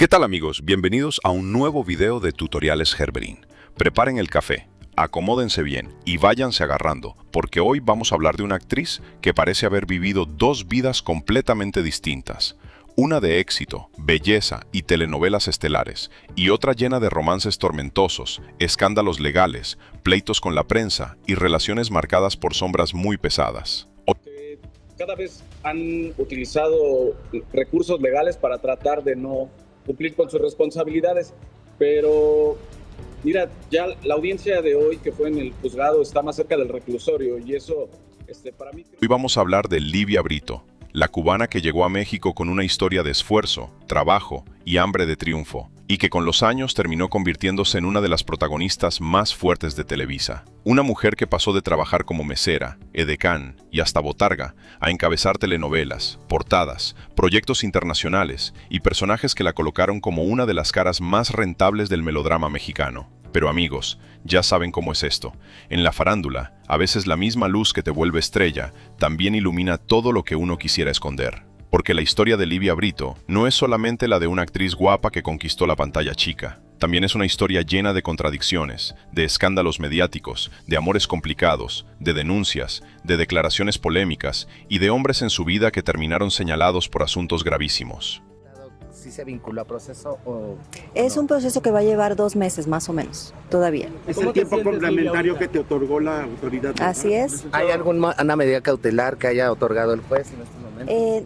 ¿Qué tal amigos? Bienvenidos a un nuevo video de Tutoriales Herberín. Preparen el café, acomódense bien y váyanse agarrando, porque hoy vamos a hablar de una actriz que parece haber vivido dos vidas completamente distintas. Una de éxito, belleza y telenovelas estelares, y otra llena de romances tormentosos, escándalos legales, pleitos con la prensa y relaciones marcadas por sombras muy pesadas. Cada vez han utilizado recursos legales para tratar de no cumplir con sus responsabilidades, pero mira, ya la audiencia de hoy que fue en el juzgado está más cerca del reclusorio y eso, para mí... Hoy vamos a hablar de Livia Brito, la cubana que llegó a México con una historia de esfuerzo, trabajo y hambre de triunfo, y que con los años terminó convirtiéndose en una de las protagonistas más fuertes de Televisa. Una mujer que pasó de trabajar como mesera, edecán y hasta botarga a encabezar telenovelas, portadas, proyectos internacionales y personajes que la colocaron como una de las caras más rentables del melodrama mexicano. Pero amigos, ya saben cómo es esto. En la farándula, a veces la misma luz que te vuelve estrella también ilumina todo lo que uno quisiera esconder. Porque la historia de Livia Brito no es solamente la de una actriz guapa que conquistó la pantalla chica. También es una historia llena de contradicciones, de escándalos mediáticos, de amores complicados, de denuncias, de declaraciones polémicas y de hombres en su vida que terminaron señalados por asuntos gravísimos. ¿Sí se vinculó a proceso o...? Es un proceso que va a llevar 2 meses más o menos, todavía. ¿Es el tiempo complementario que te otorgó la autoridad? Así es. ¿Hay alguna medida cautelar que haya otorgado el juez en este momento?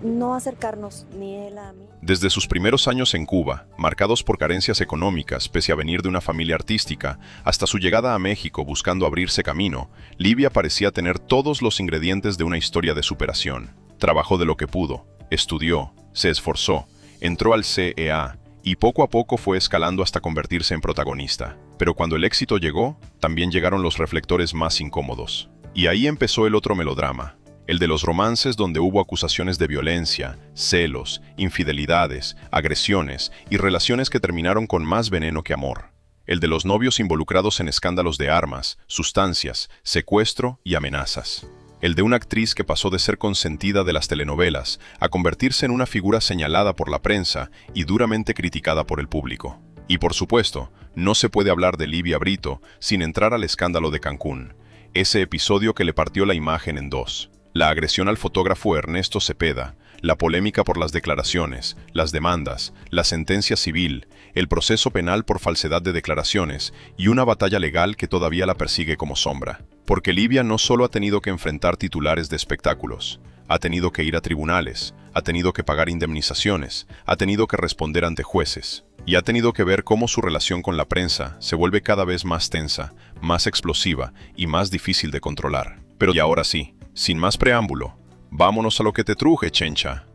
No acercarnos, ni él a mí. Desde sus primeros años en Cuba, marcados por carencias económicas pese a venir de una familia artística, hasta su llegada a México buscando abrirse camino, Livia parecía tener todos los ingredientes de una historia de superación. Trabajó de lo que pudo, estudió, se esforzó, entró al CEA y poco a poco fue escalando hasta convertirse en protagonista. Pero cuando el éxito llegó, también llegaron los reflectores más incómodos. Y ahí empezó el otro melodrama, el de los romances donde hubo acusaciones de violencia, celos, infidelidades, agresiones y relaciones que terminaron con más veneno que amor. El de los novios involucrados en escándalos de armas, sustancias, secuestro y amenazas. El de una actriz que pasó de ser consentida de las telenovelas a convertirse en una figura señalada por la prensa y duramente criticada por el público. Y por supuesto, no se puede hablar de Livia Brito sin entrar al escándalo de Cancún, ese episodio que le partió la imagen en dos. La agresión al fotógrafo Ernesto Cepeda, la polémica por las declaraciones, las demandas, la sentencia civil, el proceso penal por falsedad de declaraciones y una batalla legal que todavía la persigue como sombra. Porque Livia no solo ha tenido que enfrentar titulares de espectáculos, ha tenido que ir a tribunales, ha tenido que pagar indemnizaciones, ha tenido que responder ante jueces, y ha tenido que ver cómo su relación con la prensa se vuelve cada vez más tensa, más explosiva y más difícil de controlar. Pero y ahora sí, sin más preámbulo, vámonos a lo que te truje, chencha.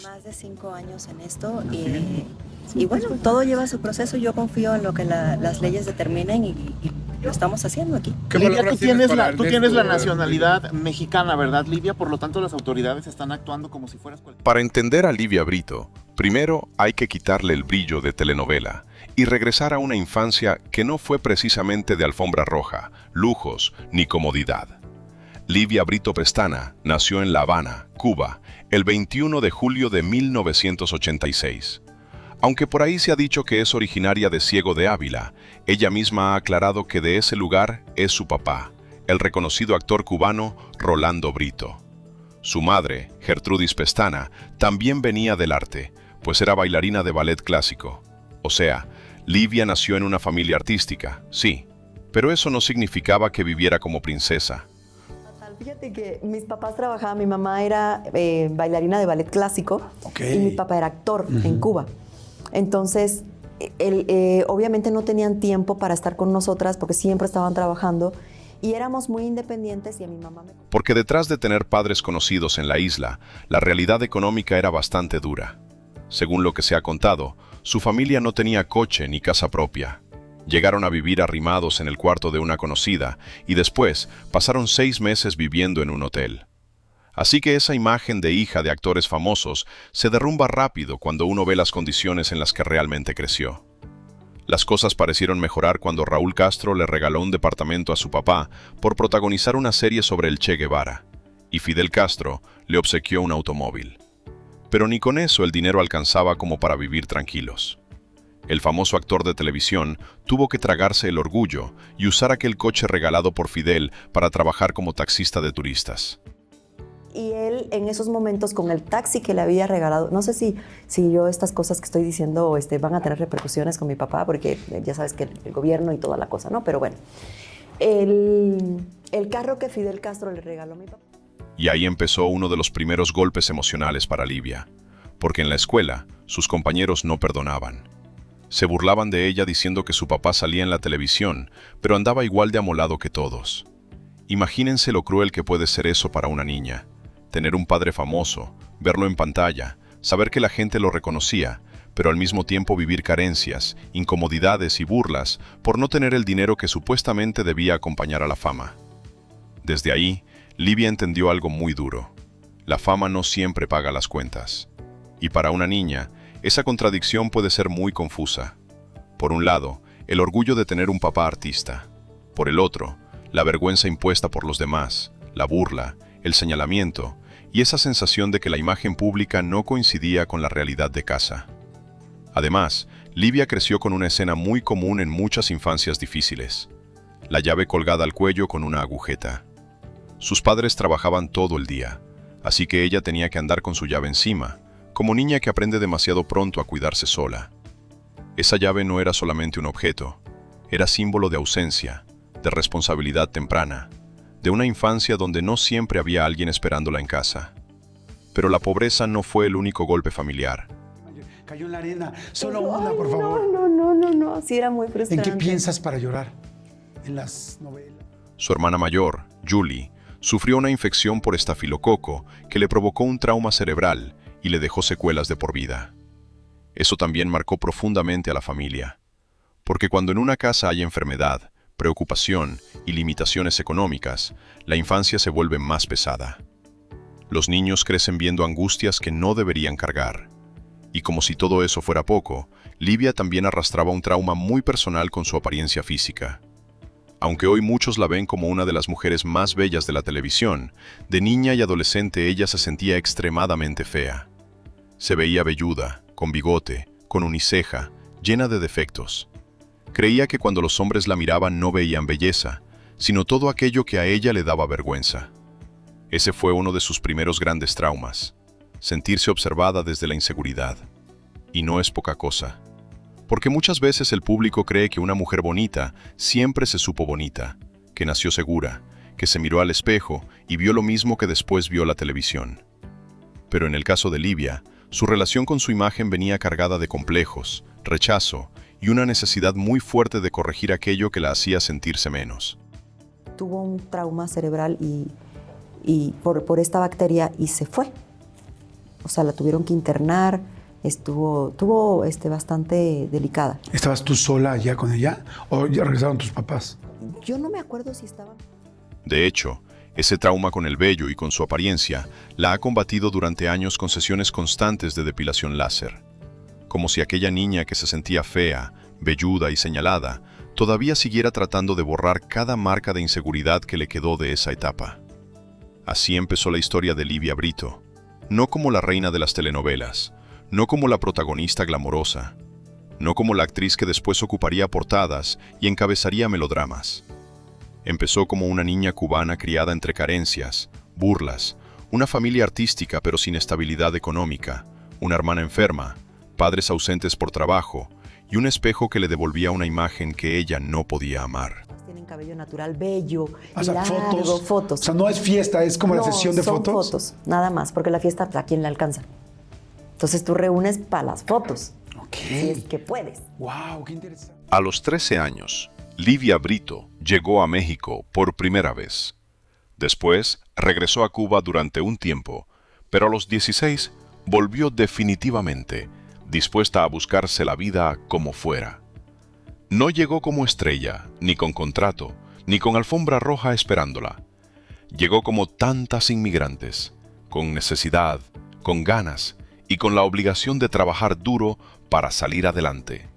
Más de 5 años en esto y bueno, todo lleva su proceso. Yo confío en lo que las leyes determinen y lo estamos haciendo aquí. Livia, tú tienes la nacionalidad mexicana, ¿verdad, Livia? Por lo tanto, las autoridades están actuando como si fueras cualquier... Para entender a Livia Brito, primero hay que quitarle el brillo de telenovela y regresar a una infancia que no fue precisamente de alfombra roja, lujos ni comodidad. Livia Brito Pestana nació en La Habana, Cuba, el 21 de julio de 1986. Aunque por ahí se ha dicho que es originaria de Ciego de Ávila, ella misma ha aclarado que de ese lugar es su papá, el reconocido actor cubano Rolando Brito. Su madre, Gertrudis Pestana, también venía del arte, pues era bailarina de ballet clásico. O sea, Livia nació en una familia artística, sí, pero eso no significaba que viviera como princesa. Fíjate que mis papás trabajaban, mi mamá era bailarina de ballet clásico y mi papá era actor en Cuba. Entonces, obviamente no tenían tiempo para estar con nosotras porque siempre estaban trabajando y éramos muy independientes y a mi mamá me... Porque detrás de tener padres conocidos en la isla, la realidad económica era bastante dura. Según lo que se ha contado, su familia no tenía coche ni casa propia. Llegaron a vivir arrimados en el cuarto de una conocida y después pasaron 6 meses viviendo en un hotel. Así que esa imagen de hija de actores famosos se derrumba rápido cuando uno ve las condiciones en las que realmente creció. Las cosas parecieron mejorar cuando Raúl Castro le regaló un departamento a su papá por protagonizar una serie sobre el Che Guevara, y Fidel Castro le obsequió un automóvil. Pero ni con eso el dinero alcanzaba como para vivir tranquilos. El famoso actor de televisión tuvo que tragarse el orgullo y usar aquel coche regalado por Fidel para trabajar como taxista de turistas. Y él, en esos momentos, con el taxi que le había regalado, no sé si yo estas cosas que estoy diciendo van a tener repercusiones con mi papá, porque ya sabes que el gobierno y toda la cosa, ¿no? Pero bueno, el carro que Fidel Castro le regaló a mi papá. Y ahí empezó uno de los primeros golpes emocionales para Livia, porque en la escuela sus compañeros no perdonaban. Se burlaban de ella diciendo que su papá salía en la televisión, pero andaba igual de amolado que todos. Imagínense lo cruel que puede ser eso para una niña. Tener un padre famoso, verlo en pantalla, saber que la gente lo reconocía, pero al mismo tiempo vivir carencias, incomodidades y burlas por no tener el dinero que supuestamente debía acompañar a la fama. Desde ahí, Livia entendió algo muy duro. La fama no siempre paga las cuentas. Y para una niña, esa contradicción puede ser muy confusa. Por un lado, el orgullo de tener un papá artista. Por el otro, la vergüenza impuesta por los demás, la burla, el señalamiento y esa sensación de que la imagen pública no coincidía con la realidad de casa. Además, Livia creció con una escena muy común en muchas infancias difíciles: la llave colgada al cuello con una agujeta. Sus padres trabajaban todo el día, así que ella tenía que andar con su llave encima, como niña que aprende demasiado pronto a cuidarse sola. Esa llave no era solamente un objeto, era símbolo de ausencia, de responsabilidad temprana, de una infancia donde no siempre había alguien esperándola en casa. Pero la pobreza no fue el único golpe familiar. Cayó en la arena. Solo una, por favor. No. Sí, era muy frustrante. ¿En qué piensas para llorar? En las novelas. Su hermana mayor, Julie, sufrió una infección por estafilococo que le provocó un trauma cerebral y le dejó secuelas de por vida. Eso también marcó profundamente a la familia, porque cuando en una casa hay enfermedad, preocupación y limitaciones económicas, la infancia se vuelve más pesada. Los niños crecen viendo angustias que no deberían cargar. Y como si todo eso fuera poco, Livia también arrastraba un trauma muy personal con su apariencia física. Aunque hoy muchos la ven como una de las mujeres más bellas de la televisión, de niña y adolescente ella se sentía extremadamente fea. Se veía velluda, con bigote, con uniceja, llena de defectos. Creía que cuando los hombres la miraban no veían belleza, sino todo aquello que a ella le daba vergüenza. Ese fue uno de sus primeros grandes traumas, sentirse observada desde la inseguridad. Y no es poca cosa, porque muchas veces el público cree que una mujer bonita siempre se supo bonita, que nació segura, que se miró al espejo y vio lo mismo que después vio la televisión. Pero en el caso de Livia, su relación con su imagen venía cargada de complejos, rechazo y una necesidad muy fuerte de corregir aquello que la hacía sentirse menos. Tuvo un trauma cerebral y por esta bacteria y se fue. O sea, la tuvieron que internar, estuvo bastante delicada. ¿Estabas tú sola allá con ella o ya regresaron tus papás? Yo no me acuerdo si estaban... De hecho, ese trauma con el vello y con su apariencia la ha combatido durante años con sesiones constantes de depilación láser. Como si aquella niña que se sentía fea, velluda y señalada, todavía siguiera tratando de borrar cada marca de inseguridad que le quedó de esa etapa. Así empezó la historia de Livia Brito, no como la reina de las telenovelas, no como la protagonista glamorosa, no como la actriz que después ocuparía portadas y encabezaría melodramas. Empezó como una niña cubana criada entre carencias, burlas, una familia artística pero sin estabilidad económica, una hermana enferma, padres ausentes por trabajo y un espejo que le devolvía una imagen que ella no podía amar. Tienen cabello natural, bello, O sea, largo, fotos. O sea, no es fiesta, es como la sesión de son fotos. Fotos, nada más, porque la fiesta a quién le alcanza. Entonces tú reúnes para las fotos. Ok. Si es que puedes. Wow, qué interesante. A los 13 años, Livia Brito llegó a México por primera vez. Después, regresó a Cuba durante un tiempo, pero a los 16 volvió definitivamente, dispuesta a buscarse la vida como fuera. No llegó como estrella, ni con contrato, ni con alfombra roja esperándola. Llegó como tantas inmigrantes, con necesidad, con ganas y con la obligación de trabajar duro para salir adelante.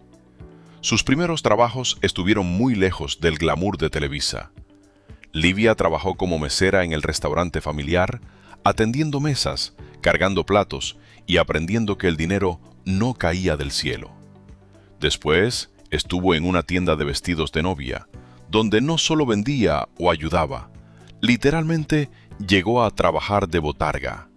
Sus primeros trabajos estuvieron muy lejos del glamour de Televisa. Livia trabajó como mesera en el restaurante familiar, atendiendo mesas, cargando platos y aprendiendo que el dinero no caía del cielo. Después, estuvo en una tienda de vestidos de novia, donde no solo vendía o ayudaba, literalmente llegó a trabajar de botarga.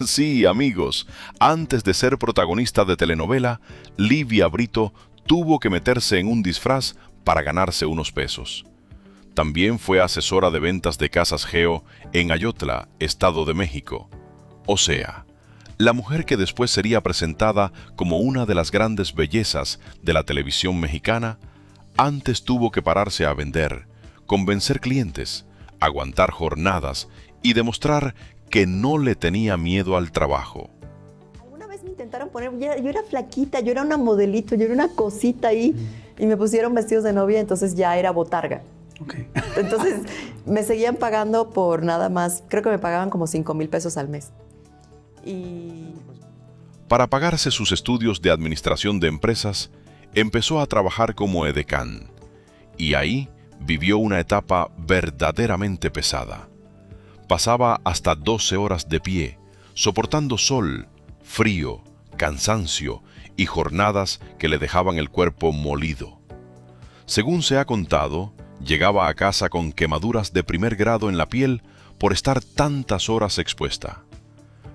Sí, amigos, antes de ser protagonista de telenovela, Livia Brito tuvo que meterse en un disfraz para ganarse unos pesos. También fue asesora de ventas de Casas Geo en Ayotla, Estado de México. O sea, la mujer que después sería presentada como una de las grandes bellezas de la televisión mexicana, antes tuvo que pararse a vender, convencer clientes, aguantar jornadas y demostrar que no le tenía miedo al trabajo. Alguna vez me intentaron poner, yo era flaquita, yo era una modelito, yo era una cosita ahí, y me pusieron vestidos de novia, entonces ya era botarga. Okay. Entonces me seguían pagando por nada más, creo que me pagaban como 5,000 pesos al mes. Y para pagarse sus estudios de administración de empresas, empezó a trabajar como edecán. Y ahí vivió una etapa verdaderamente pesada. Pasaba hasta 12 horas de pie, soportando sol, frío, cansancio y jornadas que le dejaban el cuerpo molido. Según se ha contado, llegaba a casa con quemaduras de primer grado en la piel por estar tantas horas expuesta.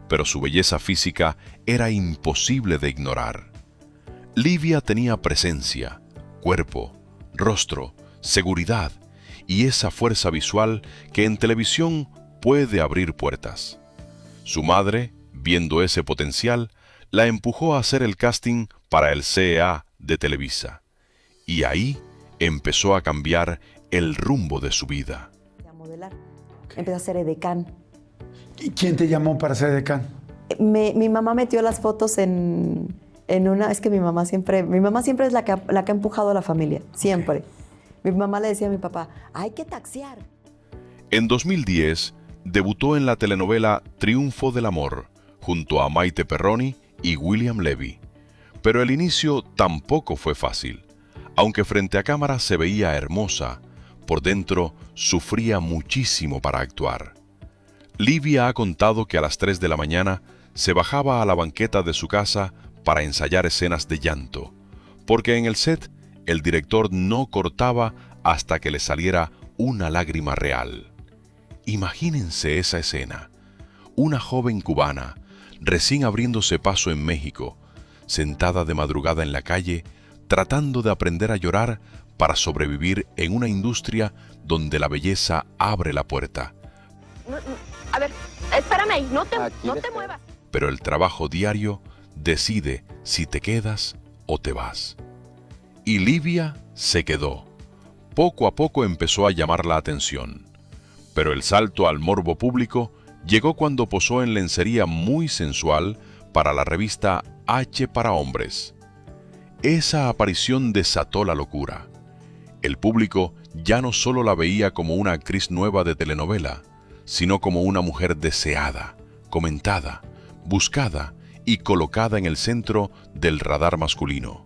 Pero su belleza física era imposible de ignorar. Livia tenía presencia, cuerpo, rostro, seguridad y esa fuerza visual que en televisión puede abrir puertas. Su madre, viendo ese potencial, la empujó a hacer el casting para el CEA de Televisa. Y ahí empezó a cambiar el rumbo de su vida. a modelar. Empecé a ser edecán. ¿Y quién te llamó para ser decán? Mi mamá metió las fotos en una... Es que mi mamá siempre es la que ha empujado a la familia, siempre. Mi mamá le decía a mi papá, hay que taxiar. En 2010, debutó en la telenovela Triunfo del Amor, junto a Maite Perroni y William Levy. Pero el inicio tampoco fue fácil. Aunque frente a cámara se veía hermosa, por dentro sufría muchísimo para actuar. Livia ha contado que a las 3 de la mañana se bajaba a la banqueta de su casa para ensayar escenas de llanto, porque en el set el director no cortaba hasta que le saliera una lágrima real. Imagínense esa escena. Una joven cubana, recién abriéndose paso en México, sentada de madrugada en la calle, tratando de aprender a llorar para sobrevivir en una industria donde la belleza abre la puerta. A ver, espérame ahí, no te muevas. Pero el trabajo diario decide si te quedas o te vas. Y Livia se quedó. Poco a poco empezó a llamar la atención. Pero el salto al morbo público llegó cuando posó en lencería muy sensual para la revista H para Hombres. Esa aparición desató la locura. El público ya no solo la veía como una actriz nueva de telenovela, sino como una mujer deseada, comentada, buscada y colocada en el centro del radar masculino.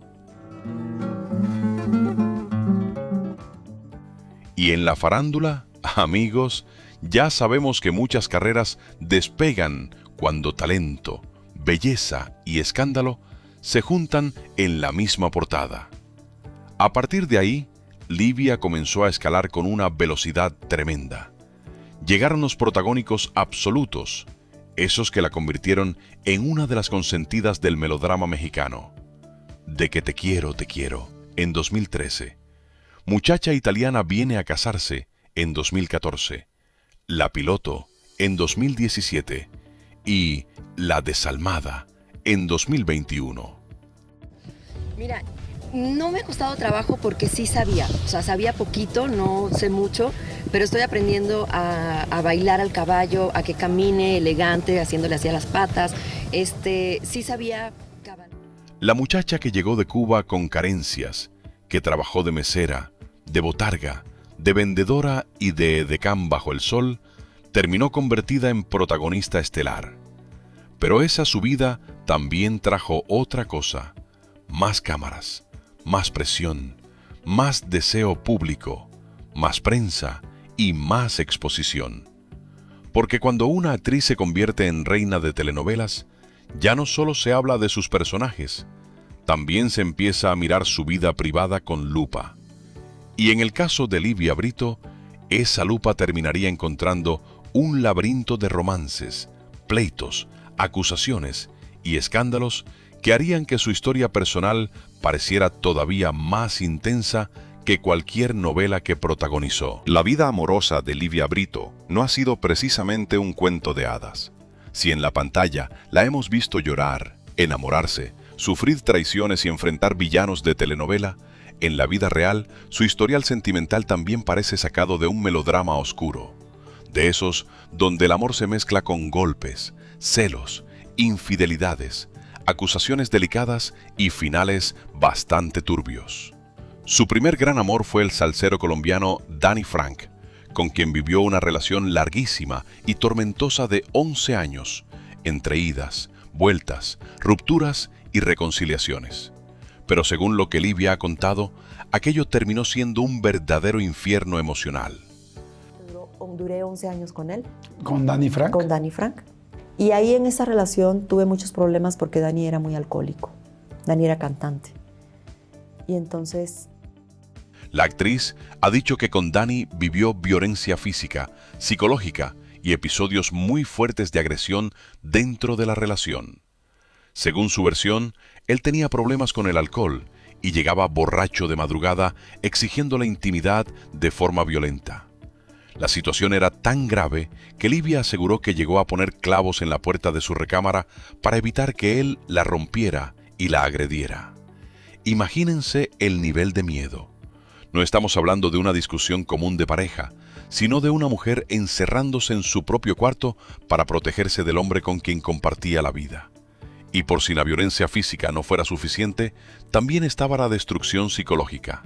Y en la farándula, amigos, ya sabemos que muchas carreras despegan cuando talento, belleza y escándalo se juntan en la misma portada. A partir de ahí, Livia comenzó a escalar con una velocidad tremenda. Llegaron los protagónicos absolutos, esos que la convirtieron en una de las consentidas del melodrama mexicano. De que te quiero, en 2013. Muchacha italiana viene a casarse, en 2014. La piloto, en 2017. Y La desalmada, en 2021. Mira, no me ha costado trabajo porque sí sabía, o sea, sabía poquito, no sé mucho, pero estoy aprendiendo a bailar al caballo, a que camine elegante, haciéndole así a las patas, sí sabía cabal. La muchacha que llegó de Cuba con carencias, que trabajó de mesera, de botarga, de vendedora y de edecán bajo el sol, terminó convertida en protagonista estelar. Pero esa subida también trajo otra cosa, más cámaras, más presión, más deseo público, más prensa y más exposición. Porque cuando una actriz se convierte en reina de telenovelas, ya no solo se habla de sus personajes, también se empieza a mirar su vida privada con lupa. Y en el caso de Livia Brito, esa lupa terminaría encontrando un laberinto de romances, pleitos, acusaciones y escándalos que harían que su historia personal pareciera todavía más intensa que cualquier novela que protagonizó. La vida amorosa de Livia Brito no ha sido precisamente un cuento de hadas. Si en la pantalla la hemos visto llorar, enamorarse, sufrir traiciones y enfrentar villanos de telenovela, en la vida real su historial sentimental también parece sacado de un melodrama oscuro. De esos donde el amor se mezcla con golpes, celos, infidelidades, acusaciones delicadas y finales bastante turbios. Su primer gran amor fue el salsero colombiano Danny Frank, con quien vivió una relación larguísima y tormentosa de 11 años, entre idas, vueltas, rupturas y reconciliaciones. Pero según lo que Livia ha contado, aquello terminó siendo un verdadero infierno emocional. Duré 11 años con él. ¿Con Danny Frank? Con Danny Frank. Y ahí en esa relación tuve muchos problemas porque Danny era muy alcohólico. Danny era cantante. Y entonces... La actriz ha dicho que con Danny vivió violencia física, psicológica y episodios muy fuertes de agresión dentro de la relación. Según su versión, él tenía problemas con el alcohol y llegaba borracho de madrugada exigiéndole intimidad de forma violenta. La situación era tan grave que Livia aseguró que llegó a poner clavos en la puerta de su recámara para evitar que él la rompiera y la agrediera. Imagínense el nivel de miedo. No estamos hablando de una discusión común de pareja, sino de una mujer encerrándose en su propio cuarto para protegerse del hombre con quien compartía la vida. Y por si la violencia física no fuera suficiente, también estaba la destrucción psicológica.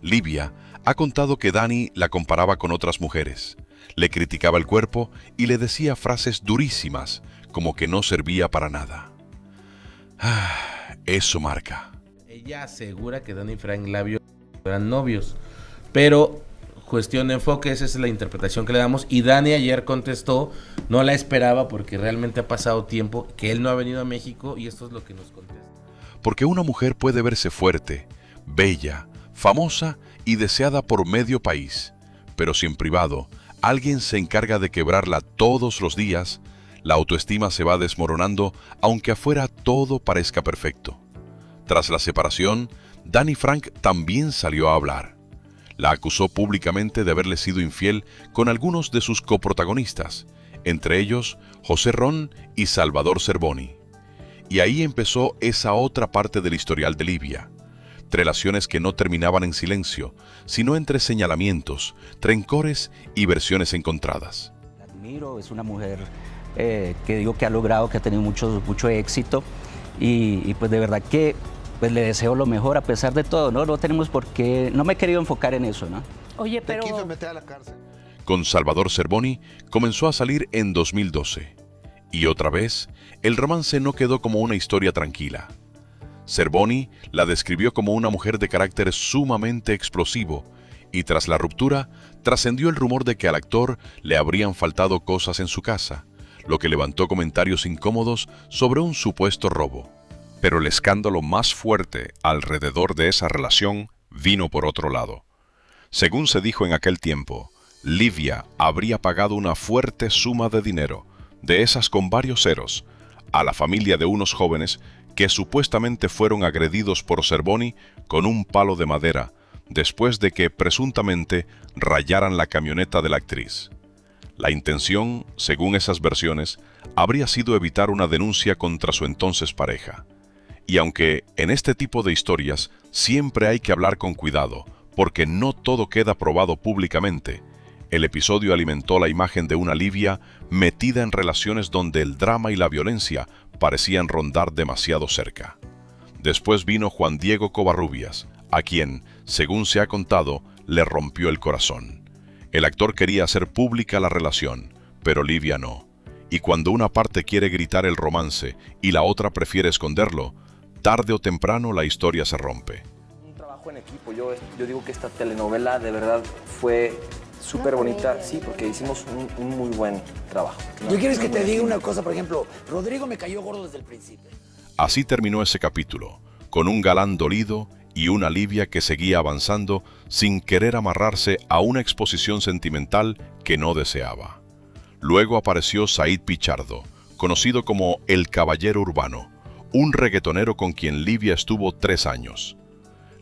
Livia ha contado que Danny la comparaba con otras mujeres, le criticaba el cuerpo y le decía frases durísimas, como que no servía para nada. Eso marca. Ella asegura que Danny Frank y Livia eran novios, pero cuestión de enfoque, esa es la interpretación que le damos. Y Danny ayer contestó, no la esperaba porque realmente ha pasado tiempo, que él no ha venido a México y esto es lo que nos contesta. Porque una mujer puede verse fuerte, bella, famosa y deseada por medio país, pero si en privado alguien se encarga de quebrarla todos los días, la autoestima se va desmoronando aunque afuera todo parezca perfecto. Tras la separación, Danny Frank también salió a hablar. La acusó públicamente de haberle sido infiel con algunos de sus coprotagonistas, entre ellos José Ron y Salvador Cervoni. Y ahí empezó esa otra parte del historial de Livia. Relaciones que no terminaban en silencio, sino entre señalamientos, rencores y versiones encontradas. La admiro, es una mujer que digo que ha logrado, que ha tenido mucho éxito y pues de verdad que pues le deseo lo mejor a pesar de todo, ¿no? No tenemos por qué, no me he querido enfocar en eso, ¿no? Oye, pero... Te quiso meter a la cárcel. Con Salvador Cervoni comenzó a salir en 2012. Y otra vez, el romance no quedó como una historia tranquila. Cervoni la describió como una mujer de carácter sumamente explosivo y tras la ruptura trascendió el rumor de que al actor le habrían faltado cosas en su casa, lo que levantó comentarios incómodos sobre un supuesto robo. Pero el escándalo más fuerte alrededor de esa relación vino por otro lado. Según se dijo en aquel tiempo, Livia habría pagado una fuerte suma de dinero, de esas con varios ceros, a la familia de unos jóvenes que supuestamente fueron agredidos por Cervoni con un palo de madera, después de que presuntamente rayaran la camioneta de la actriz. La intención, según esas versiones, habría sido evitar una denuncia contra su entonces pareja. Y aunque en este tipo de historias siempre hay que hablar con cuidado, porque no todo queda probado públicamente, el episodio alimentó la imagen de una Livia metida en relaciones donde el drama y la violencia parecían rondar demasiado cerca. Después vino Juan Diego Covarrubias, a quien, según se ha contado, le rompió el corazón. El actor quería hacer pública la relación, pero Livia no. Y cuando una parte quiere gritar el romance y la otra prefiere esconderlo, tarde o temprano la historia se rompe. Un trabajo en equipo. Yo digo que esta telenovela de verdad fue súper bonita, sí, porque hicimos un muy buen trabajo. ¿Yo quieres que te diga una cosa? Por ejemplo, Rodrigo me cayó gordo desde el principio. Así terminó ese capítulo, con un galán dolido y una Livia que seguía avanzando sin querer amarrarse a una exposición sentimental que no deseaba. Luego apareció Said Pichardo, conocido como el Caballero Urbano, un reggaetonero con quien Livia estuvo 3 años.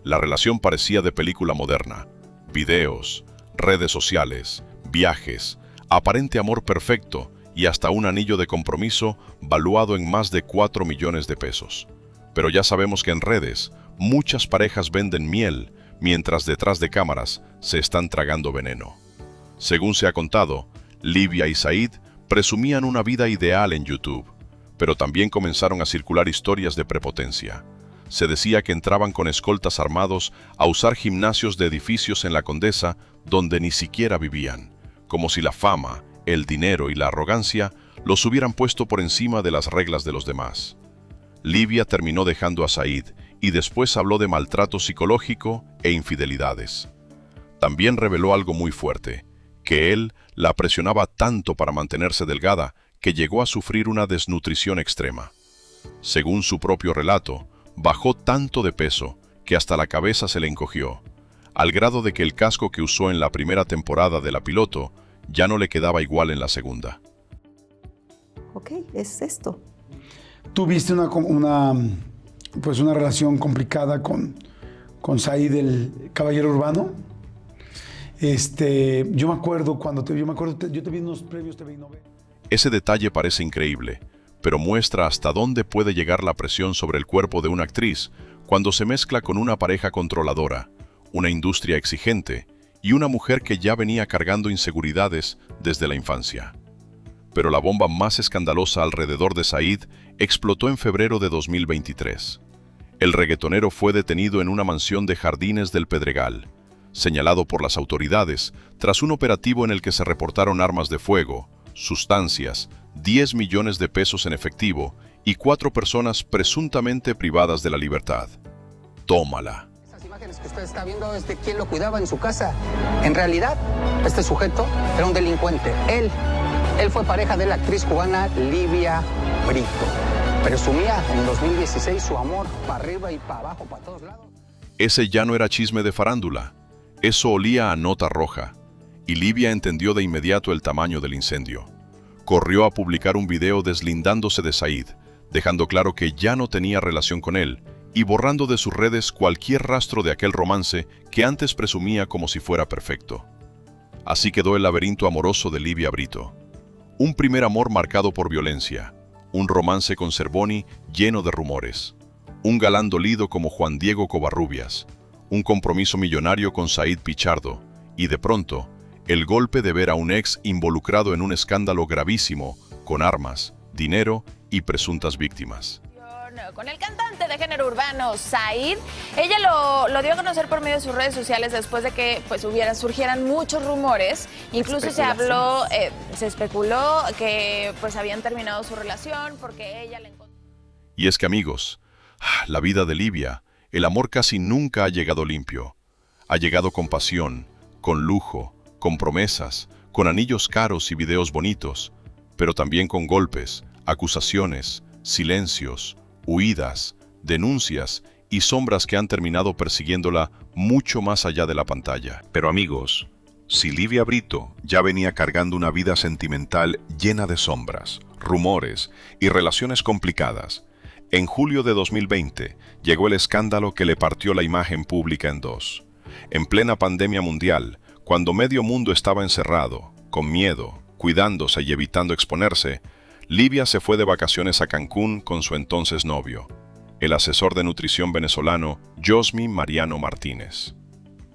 La relación parecía de película moderna. Videos, redes sociales, viajes, aparente amor perfecto y hasta un anillo de compromiso valuado en más de 4 millones de pesos. Pero ya sabemos que en redes, muchas parejas venden miel, mientras detrás de cámaras se están tragando veneno. Según se ha contado, Livia y Said presumían una vida ideal en YouTube, pero también comenzaron a circular historias de prepotencia. Se decía que entraban con escoltas armados a usar gimnasios de edificios en la Condesa donde ni siquiera vivían, como si la fama, el dinero y la arrogancia los hubieran puesto por encima de las reglas de los demás. Livia terminó dejando a Said y después habló de maltrato psicológico e infidelidades. También reveló algo muy fuerte, que él la presionaba tanto para mantenerse delgada que llegó a sufrir una desnutrición extrema. Según su propio relato, bajó tanto de peso que hasta la cabeza se le encogió, al grado de que el casco que usó en la primera temporada de La Piloto ya no le quedaba igual en la segunda. Ok, es esto. ¿Tuviste una relación complicada con Said, el Caballero Urbano? Yo me acuerdo yo te vi en unos premios TV y Nove. Ese detalle parece increíble, pero muestra hasta dónde puede llegar la presión sobre el cuerpo de una actriz cuando se mezcla con una pareja controladora, una industria exigente y una mujer que ya venía cargando inseguridades desde la infancia. Pero la bomba más escandalosa alrededor de Said explotó en febrero de 2023. El reggaetonero fue detenido en una mansión de Jardines del Pedregal, señalado por las autoridades tras un operativo en el que se reportaron armas de fuego, sustancias, 10 millones de pesos en efectivo y 4 personas presuntamente privadas de la libertad. Tómala. Esas imágenes que usted está viendo es de quién lo cuidaba en su casa. En realidad, este sujeto era un delincuente. Él fue pareja de la actriz cubana Livia Brito. Presumía en 2016 su amor para arriba y para abajo, para todos lados. Ese ya no era chisme de farándula. Eso olía a nota roja. Y Livia entendió de inmediato el tamaño del incendio. Corrió a publicar un video deslindándose de Said, dejando claro que ya no tenía relación con él y borrando de sus redes cualquier rastro de aquel romance que antes presumía como si fuera perfecto. Así quedó el laberinto amoroso de Livia Brito. Un primer amor marcado por violencia, un romance con Cervoni lleno de rumores, un galán dolido como Juan Diego Covarrubias, un compromiso millonario con Said Pichardo y de pronto, el golpe de ver a un ex involucrado en un escándalo gravísimo, con armas, dinero y presuntas víctimas. Con el cantante de género urbano Said, ella lo dio a conocer por medio de sus redes sociales después de que surgieran muchos rumores, incluso se especuló que habían terminado su relación porque ella le encontró. Y es que amigos, la vida de Livia, el amor casi nunca ha llegado limpio. Ha llegado con pasión, con lujo, con promesas, con anillos caros y videos bonitos, pero también con golpes, acusaciones, silencios, huidas, denuncias y sombras que han terminado persiguiéndola mucho más allá de la pantalla. Pero amigos, si Livia Brito ya venía cargando una vida sentimental llena de sombras, rumores y relaciones complicadas, en julio de 2020 llegó el escándalo que le partió la imagen pública en dos. En plena pandemia mundial, cuando medio mundo estaba encerrado, con miedo, cuidándose y evitando exponerse, Livia se fue de vacaciones a Cancún con su entonces novio, el asesor de nutrición venezolano Josmi Mariano Martínez.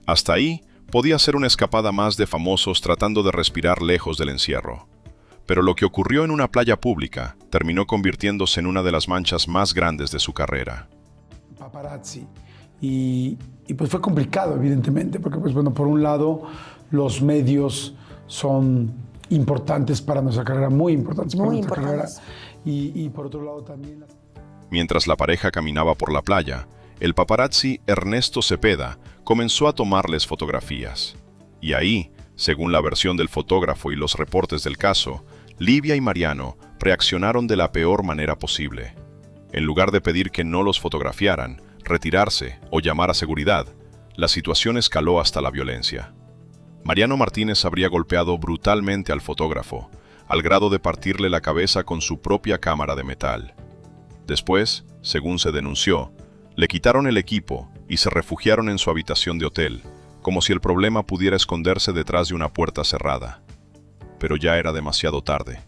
Hasta ahí podía ser una escapada más de famosos tratando de respirar lejos del encierro. Pero lo que ocurrió en una playa pública terminó convirtiéndose en una de las manchas más grandes de su carrera. Paparazzi. Y pues fue complicado, evidentemente, porque por un lado los medios son importantes para nuestra carrera, muy importantes para nuestra carrera. Y por otro lado también... Mientras la pareja caminaba por la playa, el paparazzi Ernesto Cepeda comenzó a tomarles fotografías. Y ahí, según la versión del fotógrafo y los reportes del caso, Livia y Mariano reaccionaron de la peor manera posible. En lugar de pedir que no los fotografiaran, retirarse o llamar a seguridad, la situación escaló hasta la violencia. Mariano Martínez habría golpeado brutalmente al fotógrafo, al grado de partirle la cabeza con su propia cámara de metal. Después, según se denunció, le quitaron el equipo y se refugiaron en su habitación de hotel, como si el problema pudiera esconderse detrás de una puerta cerrada. Pero ya era demasiado tarde.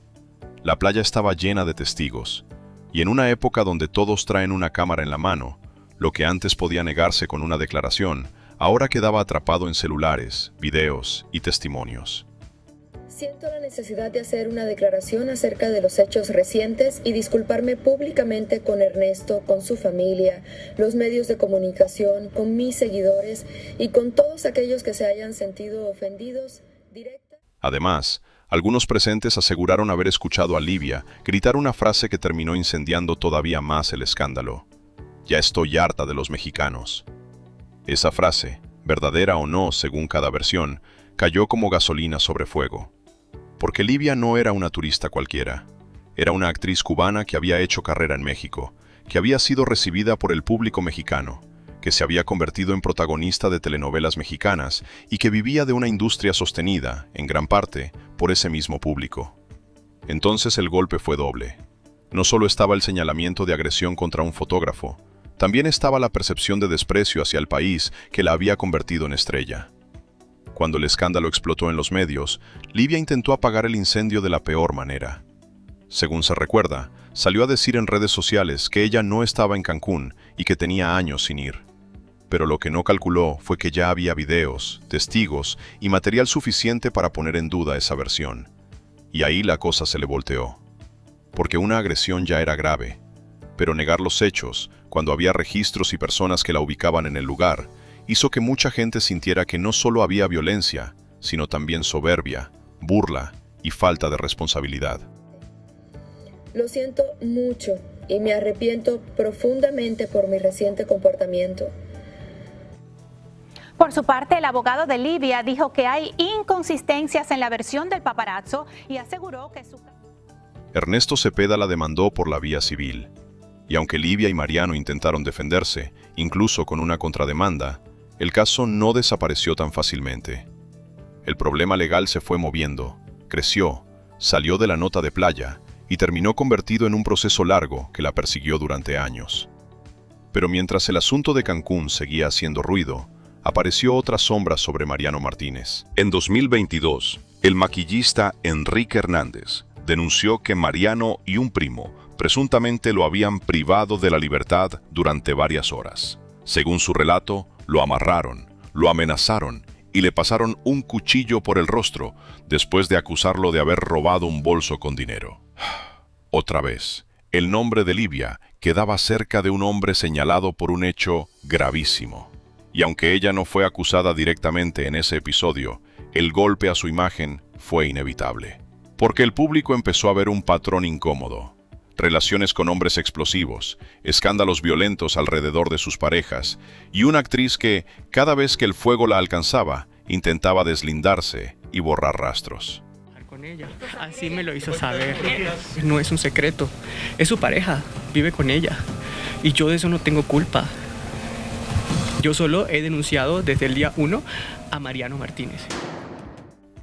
La playa estaba llena de testigos, y en una época donde todos traen una cámara en la mano, lo que antes podía negarse con una declaración, ahora quedaba atrapado en celulares, videos y testimonios. Siento la necesidad de hacer una declaración acerca de los hechos recientes y disculparme públicamente con Ernesto, con su familia, los medios de comunicación, con mis seguidores y con todos aquellos que se hayan sentido ofendidos directa. Además, algunos presentes aseguraron haber escuchado a Livia gritar una frase que terminó incendiando todavía más el escándalo. Ya estoy harta de los mexicanos. Esa frase, verdadera o no según cada versión, cayó como gasolina sobre fuego. Porque Livia no era una turista cualquiera. Era una actriz cubana que había hecho carrera en México, que había sido recibida por el público mexicano, que se había convertido en protagonista de telenovelas mexicanas y que vivía de una industria sostenida, en gran parte, por ese mismo público. Entonces el golpe fue doble. No solo estaba el señalamiento de agresión contra un fotógrafo, también estaba la percepción de desprecio hacia el país que la había convertido en estrella. Cuando el escándalo explotó en los medios, Livia intentó apagar el incendio de la peor manera. Según se recuerda, salió a decir en redes sociales que ella no estaba en Cancún y que tenía años sin ir. Pero lo que no calculó fue que ya había videos, testigos y material suficiente para poner en duda esa versión. Y ahí la cosa se le volteó. Porque una agresión ya era grave, pero negar los hechos, cuando había registros y personas que la ubicaban en el lugar, hizo que mucha gente sintiera que no solo había violencia, sino también soberbia, burla y falta de responsabilidad. Lo siento mucho y me arrepiento profundamente por mi reciente comportamiento. Por su parte, el abogado de Livia dijo que hay inconsistencias en la versión del paparazzo y aseguró que su... Ernesto Cepeda la demandó por la vía civil, y aunque Livia y Mariano intentaron defenderse, incluso con una contrademanda, el caso no desapareció tan fácilmente. El problema legal se fue moviendo, creció, salió de la nota de playa y terminó convertido en un proceso largo que la persiguió durante años. Pero mientras el asunto de Cancún seguía haciendo ruido, apareció otra sombra sobre Mariano Martínez. En 2022, el maquillista Enrique Hernández denunció que Mariano y un primo presuntamente lo habían privado de la libertad durante varias horas. Según su relato, lo amarraron, lo amenazaron y le pasaron un cuchillo por el rostro después de acusarlo de haber robado un bolso con dinero. Otra vez, el nombre de Livia quedaba cerca de un hombre señalado por un hecho gravísimo. Y aunque ella no fue acusada directamente en ese episodio, el golpe a su imagen fue inevitable. Porque el público empezó a ver un patrón incómodo. Relaciones con hombres explosivos, escándalos violentos alrededor de sus parejas, y una actriz que, cada vez que el fuego la alcanzaba, intentaba deslindarse y borrar rastros. Con ella, así me lo hizo saber. No es un secreto, es su pareja, vive con ella, y yo de eso no tengo culpa. Yo solo he denunciado desde el día 1 a Mariano Martínez.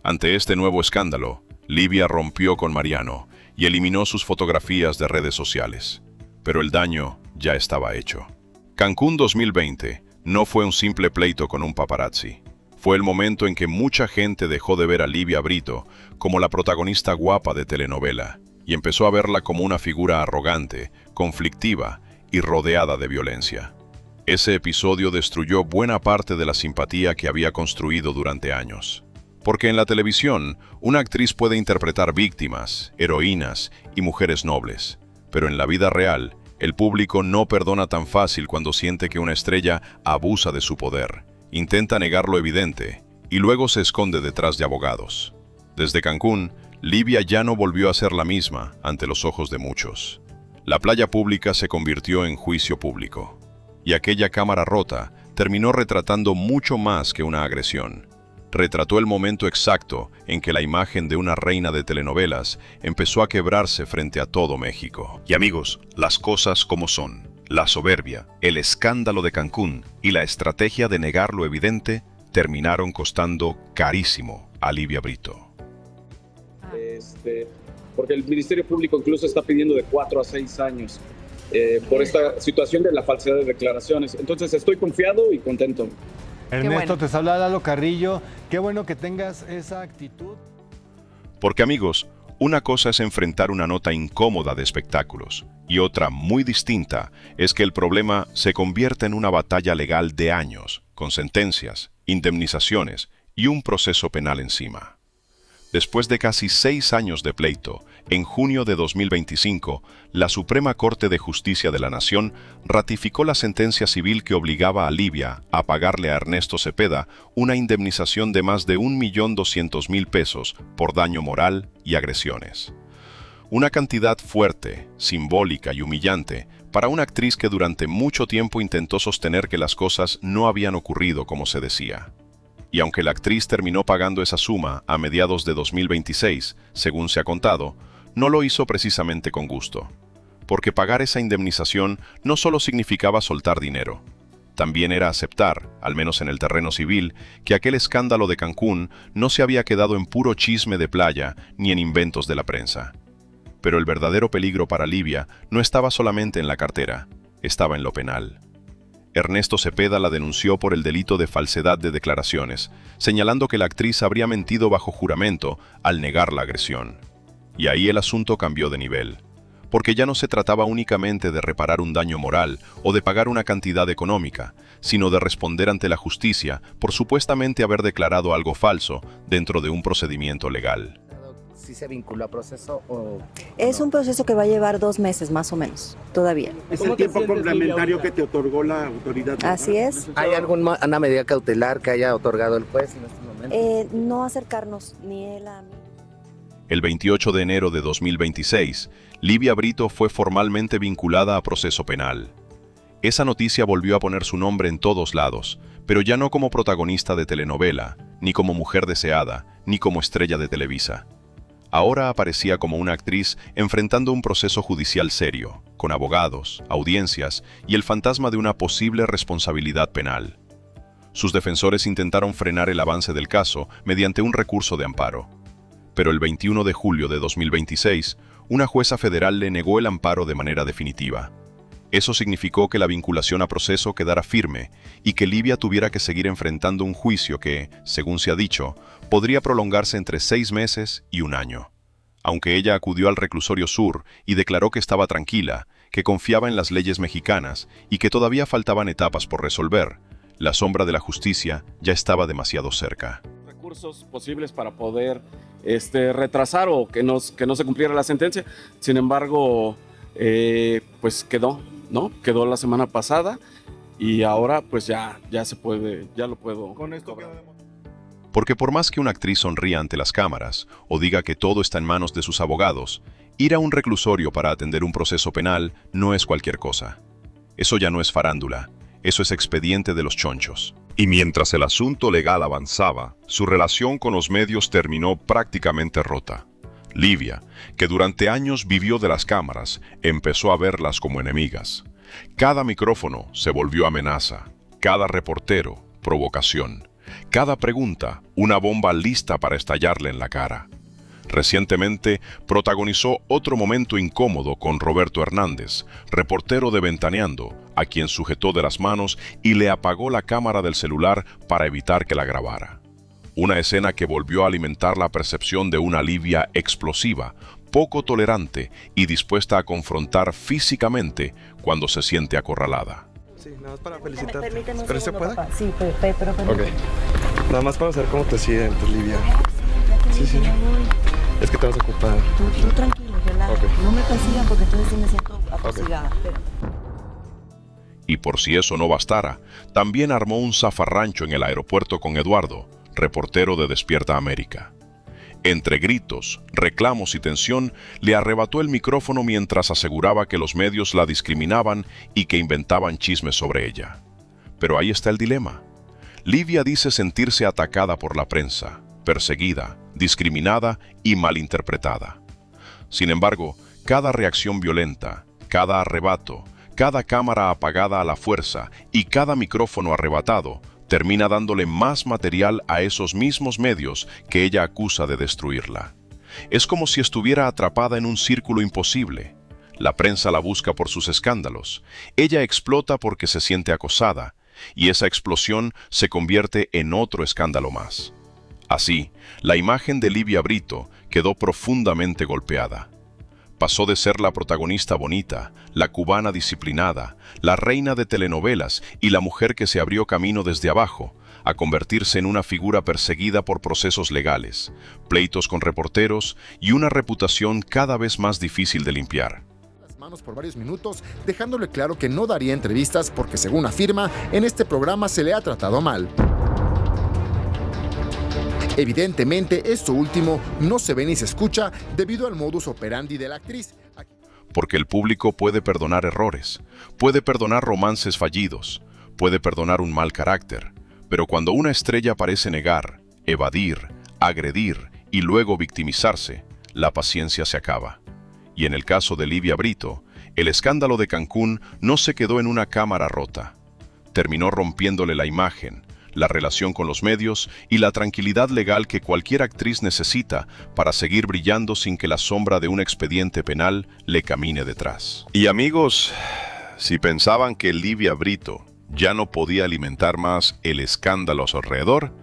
Ante este nuevo escándalo, Livia rompió con Mariano y eliminó sus fotografías de redes sociales. Pero el daño ya estaba hecho. Cancún 2020 no fue un simple pleito con un paparazzi. Fue el momento en que mucha gente dejó de ver a Livia Brito como la protagonista guapa de telenovela y empezó a verla como una figura arrogante, conflictiva y rodeada de violencia. Ese episodio destruyó buena parte de la simpatía que había construido durante años. Porque en la televisión, una actriz puede interpretar víctimas, heroínas y mujeres nobles. Pero en la vida real, el público no perdona tan fácil cuando siente que una estrella abusa de su poder, intenta negar lo evidente y luego se esconde detrás de abogados. Desde Cancún, Livia ya no volvió a ser la misma ante los ojos de muchos. La playa pública se convirtió en juicio público. Y aquella cámara rota terminó retratando mucho más que una agresión. Retrató el momento exacto en que la imagen de una reina de telenovelas empezó a quebrarse frente a todo México. Y amigos, las cosas como son. La soberbia, el escándalo de Cancún y la estrategia de negar lo evidente terminaron costando carísimo a Livia Brito. Porque el Ministerio Público incluso está pidiendo de 4 a 6 años por esta situación de la falsedad de declaraciones. Entonces estoy confiado y contento. Ernesto, te habla Lalo Carrillo. Qué bueno que tengas esa actitud. Porque amigos, una cosa es enfrentar una nota incómoda de espectáculos y otra muy distinta es que el problema se convierta en una batalla legal de años, con sentencias, indemnizaciones y un proceso penal encima. Después de casi 6 años de pleito, en junio de 2025, la Suprema Corte de Justicia de la Nación ratificó la sentencia civil que obligaba a Livia a pagarle a Ernesto Cepeda una indemnización de más de 1.200.000 pesos por daño moral y agresiones. Una cantidad fuerte, simbólica y humillante para una actriz que durante mucho tiempo intentó sostener que las cosas no habían ocurrido como se decía. Y aunque la actriz terminó pagando esa suma a mediados de 2026, según se ha contado, no lo hizo precisamente con gusto. Porque pagar esa indemnización no solo significaba soltar dinero, también era aceptar, al menos en el terreno civil, que aquel escándalo de Cancún no se había quedado en puro chisme de playa ni en inventos de la prensa. Pero el verdadero peligro para Livia no estaba solamente en la cartera, estaba en lo penal. Ernesto Cepeda la denunció por el delito de falsedad de declaraciones, señalando que la actriz habría mentido bajo juramento al negar la agresión. Y ahí el asunto cambió de nivel, porque ya no se trataba únicamente de reparar un daño moral o de pagar una cantidad económica, sino de responder ante la justicia por supuestamente haber declarado algo falso dentro de un procedimiento legal. ¿Sí se vinculó a proceso o...? Es un proceso que va a llevar 2 meses más o menos, todavía. Es el tiempo complementario que te otorgó la autoridad. Así es. ¿Hay alguna medida cautelar que haya otorgado el juez en este momento? No acercarnos, ni él a mí. El 28 de enero de 2026, Livia Brito fue formalmente vinculada a proceso penal. Esa noticia volvió a poner su nombre en todos lados, pero ya no como protagonista de telenovela, ni como mujer deseada, ni como estrella de Televisa. Ahora aparecía como una actriz enfrentando un proceso judicial serio, con abogados, audiencias y el fantasma de una posible responsabilidad penal. Sus defensores intentaron frenar el avance del caso mediante un recurso de amparo. Pero el 21 de julio de 2026, una jueza federal le negó el amparo de manera definitiva. Eso significó que la vinculación a proceso quedara firme y que Livia tuviera que seguir enfrentando un juicio que, según se ha dicho, podría prolongarse entre 6 meses y 1 año. Aunque ella acudió al reclusorio sur y declaró que estaba tranquila, que confiaba en las leyes mexicanas y que todavía faltaban etapas por resolver, la sombra de la justicia ya estaba demasiado cerca. Recursos posibles para poder retrasar o que no se cumpliera la sentencia. Sin embargo, pues quedó, ¿no? Quedó la semana pasada y ahora pues ya se puede, ya lo puedo. Con esto Porque por más que una actriz sonría ante las cámaras o diga que todo está en manos de sus abogados, ir a un reclusorio para atender un proceso penal no es cualquier cosa. Eso ya no es farándula, eso es expediente de los chonchos. Y mientras el asunto legal avanzaba, su relación con los medios terminó prácticamente rota. Livia, que durante años vivió de las cámaras, empezó a verlas como enemigas. Cada micrófono se volvió amenaza, cada reportero, provocación. Cada pregunta, una bomba lista para estallarle en la cara. Recientemente, protagonizó otro momento incómodo con Roberto Hernández, reportero de Ventaneando, a quien sujetó de las manos y le apagó la cámara del celular para evitar que la grabara. Una escena que volvió a alimentar la percepción de una Livia explosiva, poco tolerante y dispuesta a confrontar físicamente cuando se siente acorralada. Sí, nada más para felicitarte. ¿Pero se puede? Sí, pero permíteme. Ok. Nada más para saber cómo te sientes, Livia. Sí. Es que te vas a ocupar. Tú tranquilo, relaja. Okay. No me persigan porque entonces sí me siento atosigada. Okay. Y por si eso no bastara, también armó un zafarrancho en el aeropuerto con Eduardo, reportero de Despierta América. Entre gritos, reclamos y tensión, le arrebató el micrófono mientras aseguraba que los medios la discriminaban y que inventaban chismes sobre ella. Pero ahí está el dilema. Livia dice sentirse atacada por la prensa, perseguida, discriminada y malinterpretada. Sin embargo, cada reacción violenta, cada arrebato, cada cámara apagada a la fuerza y cada micrófono arrebatado termina dándole más material a esos mismos medios que ella acusa de destruirla. Es como si estuviera atrapada en un círculo imposible. La prensa la busca por sus escándalos. Ella explota porque se siente acosada, y esa explosión se convierte en otro escándalo más. Así, la imagen de Livia Brito quedó profundamente golpeada. Pasó de ser la protagonista bonita, la cubana disciplinada, la reina de telenovelas y la mujer que se abrió camino desde abajo, a convertirse en una figura perseguida por procesos legales, pleitos con reporteros y una reputación cada vez más difícil de limpiar. Manos por varios minutos, dejándole claro que no daría entrevistas porque, según afirma, en este programa se le ha tratado mal. Evidentemente, esto último no se ve ni se escucha debido al modus operandi de la actriz. Porque el público puede perdonar errores, puede perdonar romances fallidos, puede perdonar un mal carácter, pero cuando una estrella parece negar, evadir, agredir y luego victimizarse, la paciencia se acaba. Y en el caso de Livia Brito, el escándalo de Cancún no se quedó en una cámara rota. Terminó rompiéndole la imagen, la relación con los medios y la tranquilidad legal que cualquier actriz necesita para seguir brillando sin que la sombra de un expediente penal le camine detrás. Y amigos, si pensaban que Livia Brito ya no podía alimentar más el escándalo a su alrededor,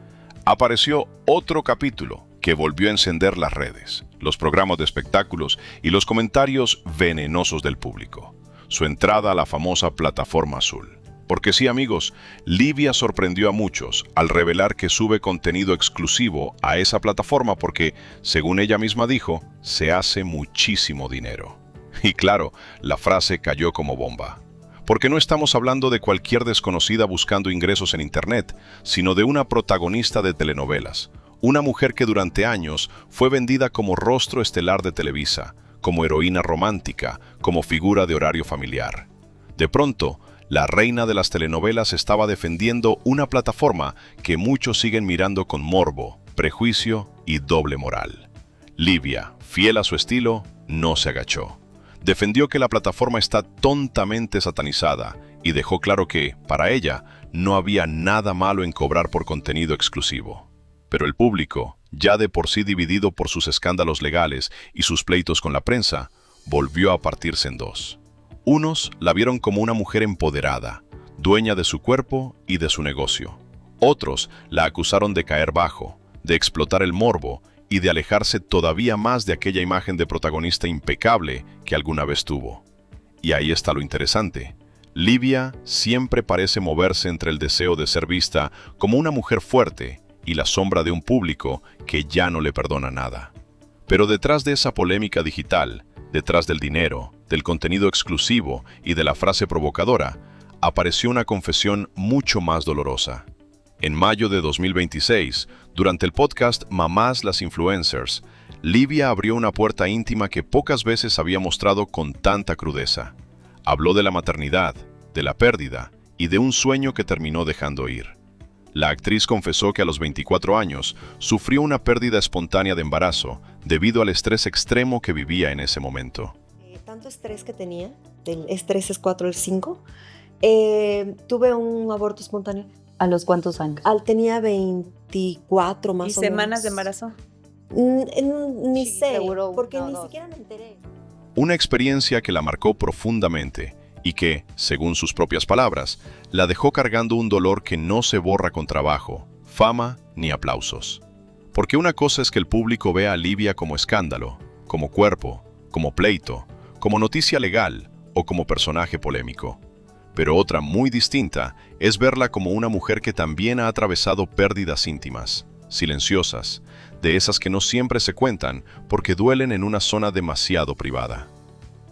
apareció otro capítulo que volvió a encender las redes, los programas de espectáculos y los comentarios venenosos del público. Su entrada a la famosa plataforma azul. Porque sí, amigos, Livia sorprendió a muchos al revelar que sube contenido exclusivo a esa plataforma porque, según ella misma dijo, se hace muchísimo dinero. Y claro, la frase cayó como bomba. Porque no estamos hablando de cualquier desconocida buscando ingresos en Internet, sino de una protagonista de telenovelas, una mujer que durante años fue vendida como rostro estelar de Televisa, como heroína romántica, como figura de horario familiar. De pronto, la reina de las telenovelas estaba defendiendo una plataforma que muchos siguen mirando con morbo, prejuicio y doble moral. Livia, fiel a su estilo, no se agachó. Defendió que la plataforma está tontamente satanizada y dejó claro que, para ella, no había nada malo en cobrar por contenido exclusivo. Pero el público, ya de por sí dividido por sus escándalos legales y sus pleitos con la prensa, volvió a partirse en dos. Unos la vieron como una mujer empoderada, dueña de su cuerpo y de su negocio. Otros la acusaron de caer bajo, de explotar el morbo y de alejarse todavía más de aquella imagen de protagonista impecable que alguna vez tuvo. Y ahí está lo interesante. Livia siempre parece moverse entre el deseo de ser vista como una mujer fuerte y la sombra de un público que ya no le perdona nada. Pero detrás de esa polémica digital, detrás del dinero, del contenido exclusivo y de la frase provocadora, apareció una confesión mucho más dolorosa. En mayo de 2026, durante el podcast Mamás las Influencers, Livia abrió una puerta íntima que pocas veces había mostrado con tanta crudeza. Habló de la maternidad, de la pérdida y de un sueño que terminó dejando ir. La actriz confesó que a los 24 años sufrió una pérdida espontánea de embarazo debido al estrés extremo que vivía en ese momento. Tanto estrés que tenía, el estrés es 4 el 5, tuve un aborto espontáneo. ¿A los cuántos años? Tenía 24 más o menos. ¿Y semanas de embarazo? Ni sé, porque ni siquiera me enteré. Una experiencia que la marcó profundamente y que, según sus propias palabras, la dejó cargando un dolor que no se borra con trabajo, fama ni aplausos. Porque una cosa es que el público vea a Livia como escándalo, como cuerpo, como pleito, como noticia legal o como personaje polémico. Pero otra muy distinta es verla como una mujer que también ha atravesado pérdidas íntimas, silenciosas, de esas que no siempre se cuentan porque duelen en una zona demasiado privada.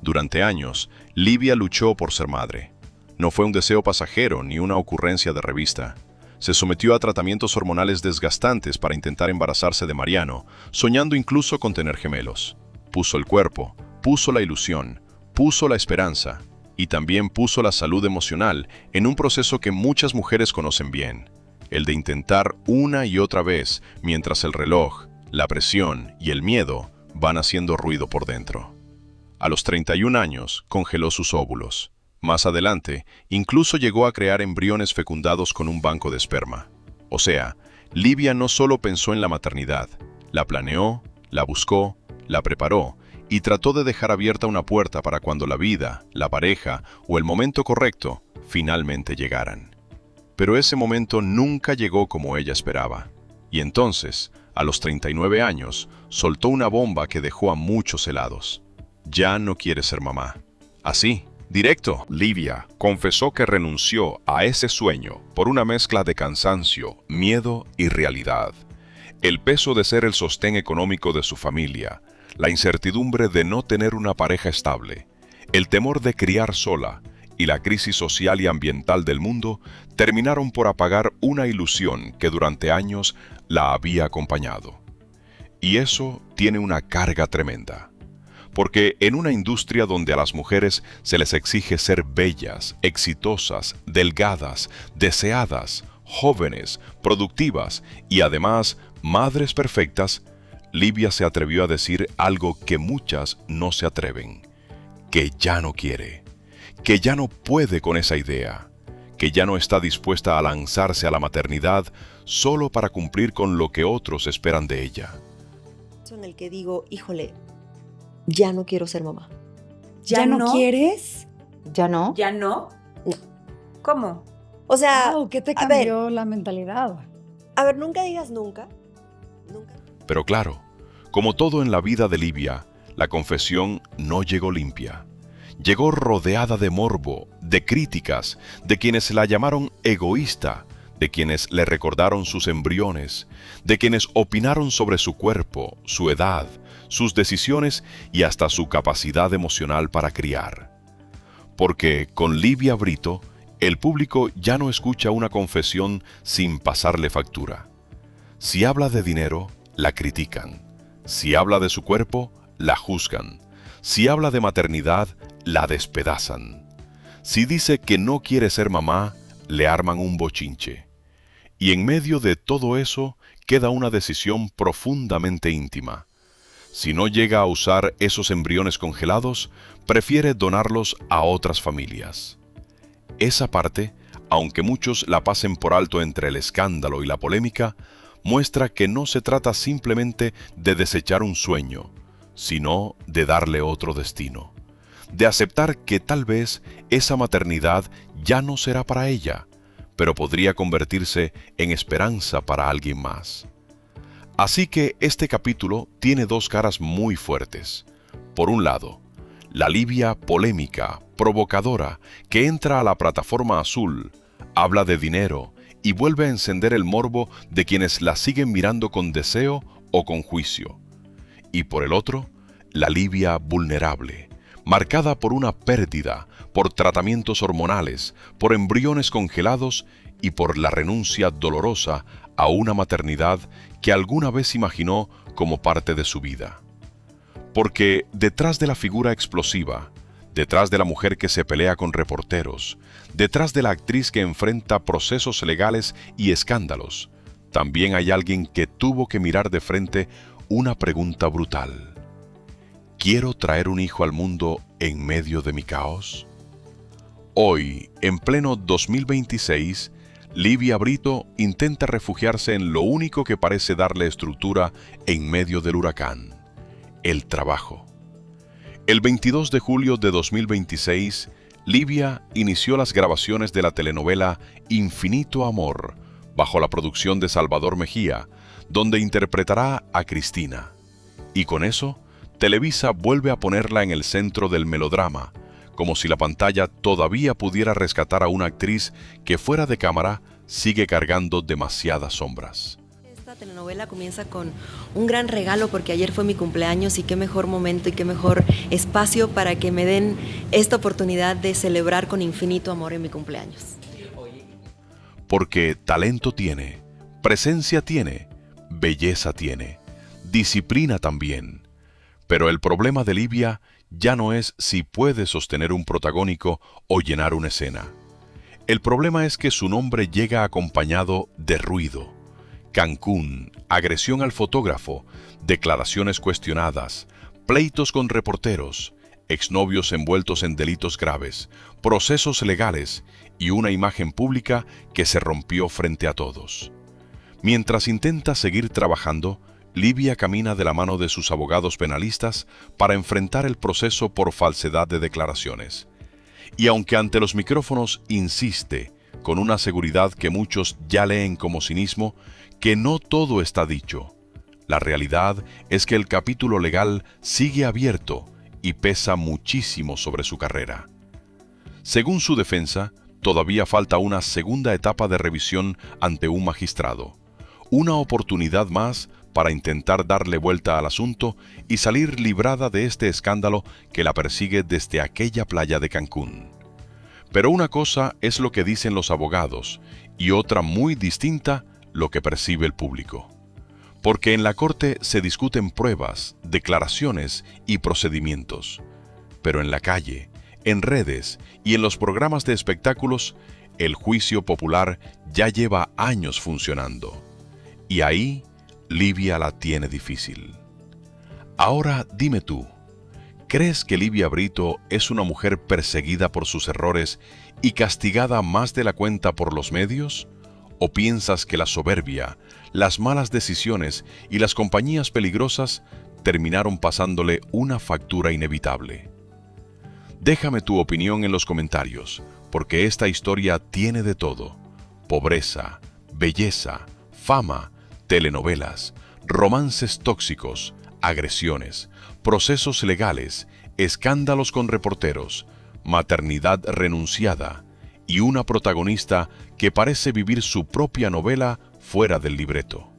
Durante años, Livia luchó por ser madre. No fue un deseo pasajero ni una ocurrencia de revista. Se sometió a tratamientos hormonales desgastantes para intentar embarazarse de Mariano, soñando incluso con tener gemelos. Puso el cuerpo, puso la ilusión, puso la esperanza y también puso la salud emocional en un proceso que muchas mujeres conocen bien, el de intentar una y otra vez mientras el reloj, la presión y el miedo van haciendo ruido por dentro. A los 31 años congeló sus óvulos. Más adelante, incluso llegó a crear embriones fecundados con un banco de esperma. O sea, Livia no solo pensó en la maternidad, la planeó, la buscó, la preparó y trató de dejar abierta una puerta para cuando la vida, la pareja o el momento correcto finalmente llegaran. Pero ese momento nunca llegó como ella esperaba. Y entonces, a los 39 años, soltó una bomba que dejó a muchos helados. Ya no quiere ser mamá. Así, directo, Livia confesó que renunció a ese sueño por una mezcla de cansancio, miedo y realidad. El peso de ser el sostén económico de su familia, la incertidumbre de no tener una pareja estable, el temor de criar sola y la crisis social y ambiental del mundo terminaron por apagar una ilusión que durante años la había acompañado. Y eso tiene una carga tremenda. Porque en una industria donde a las mujeres se les exige ser bellas, exitosas, delgadas, deseadas, jóvenes, productivas y además madres perfectas, Livia se atrevió a decir algo que muchas no se atreven, que ya no quiere, que ya no puede con esa idea, que ya no está dispuesta a lanzarse a la maternidad solo para cumplir con lo que otros esperan de ella. En el que digo, híjole, ya no quiero ser mamá. ¿Ya no quieres? ¿Ya no? ¿Ya no? No. ¿Cómo? O sea, ¿Qué te cambió la mentalidad? A ver, nunca digas nunca. Pero claro, como todo en la vida de Livia, la confesión no llegó limpia. Llegó rodeada de morbo, de críticas, de quienes la llamaron egoísta, de quienes le recordaron sus embriones, de quienes opinaron sobre su cuerpo, su edad, sus decisiones y hasta su capacidad emocional para criar. Porque con Livia Brito, el público ya no escucha una confesión sin pasarle factura. Si habla de dinero, la critican. Si habla de su cuerpo, la juzgan. Si habla de maternidad, la despedazan. Si dice que no quiere ser mamá, le arman un bochinche. Y en medio de todo eso queda una decisión profundamente íntima. Si no llega a usar esos embriones congelados, prefiere donarlos a otras familias. Esa parte, aunque muchos la pasen por alto entre el escándalo y la polémica, muestra que no se trata simplemente de desechar un sueño, sino de darle otro destino, de aceptar que tal vez esa maternidad ya no será para ella, pero podría convertirse en esperanza para alguien más. Así que este capítulo tiene dos caras muy fuertes. Por un lado, la Livia polémica, provocadora, que entra a la plataforma azul, habla de dinero y vuelve a encender el morbo de quienes la siguen mirando con deseo o con juicio. Y por el otro, la Livia vulnerable, marcada por una pérdida, por tratamientos hormonales, por embriones congelados y por la renuncia dolorosa a una maternidad que alguna vez imaginó como parte de su vida. Porque detrás de la figura explosiva, detrás de la mujer que se pelea con reporteros, detrás de la actriz que enfrenta procesos legales y escándalos, también hay alguien que tuvo que mirar de frente una pregunta brutal. ¿Quiero traer un hijo al mundo en medio de mi caos? Hoy, en pleno 2026, Livia Brito intenta refugiarse en lo único que parece darle estructura en medio del huracán: el trabajo. El 22 de julio de 2026, Livia inició las grabaciones de la telenovela Infinito Amor, bajo la producción de Salvador Mejía, donde interpretará a Cristina. Y con eso, Televisa vuelve a ponerla en el centro del melodrama, como si la pantalla todavía pudiera rescatar a una actriz que fuera de cámara sigue cargando demasiadas sombras. Esta telenovela comienza con un gran regalo porque ayer fue mi cumpleaños y qué mejor momento y qué mejor espacio para que me den esta oportunidad de celebrar con infinito amor en mi cumpleaños. Porque talento tiene, presencia tiene, belleza tiene, disciplina también. Pero el problema de Livia ya no es si puede sostener un protagónico o llenar una escena. El problema es que su nombre llega acompañado de ruido. Cancún, agresión al fotógrafo, declaraciones cuestionadas, pleitos con reporteros, exnovios envueltos en delitos graves, procesos legales y una imagen pública que se rompió frente a todos. Mientras intenta seguir trabajando, Livia camina de la mano de sus abogados penalistas para enfrentar el proceso por falsedad de declaraciones. Y aunque ante los micrófonos insiste, con una seguridad que muchos ya leen como cinismo, que no todo está dicho, la realidad es que el capítulo legal sigue abierto y pesa muchísimo sobre su carrera. Según su defensa, todavía falta una segunda etapa de revisión ante un magistrado, una oportunidad más para intentar darle vuelta al asunto y salir librada de este escándalo que la persigue desde aquella playa de Cancún. Pero una cosa es lo que dicen los abogados y otra muy distinta lo que percibe el público. Porque en la corte se discuten pruebas, declaraciones y procedimientos. Pero en la calle, en redes y en los programas de espectáculos, el juicio popular ya lleva años funcionando. Y ahí, Livia la tiene difícil. Ahora dime tú, ¿crees que Livia Brito es una mujer perseguida por sus errores y castigada más de la cuenta por los medios? ¿O piensas que la soberbia, las malas decisiones y las compañías peligrosas terminaron pasándole una factura inevitable? Déjame tu opinión en los comentarios, porque esta historia tiene de todo: pobreza, belleza, fama, telenovelas, romances tóxicos, agresiones, procesos legales, escándalos con reporteros, maternidad renunciada y una protagonista que parece vivir su propia novela fuera del libreto.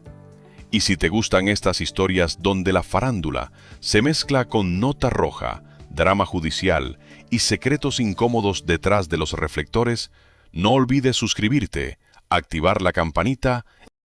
Y si te gustan estas historias donde la farándula se mezcla con nota roja, drama judicial y secretos incómodos detrás de los reflectores, no olvides suscribirte, activar la campanita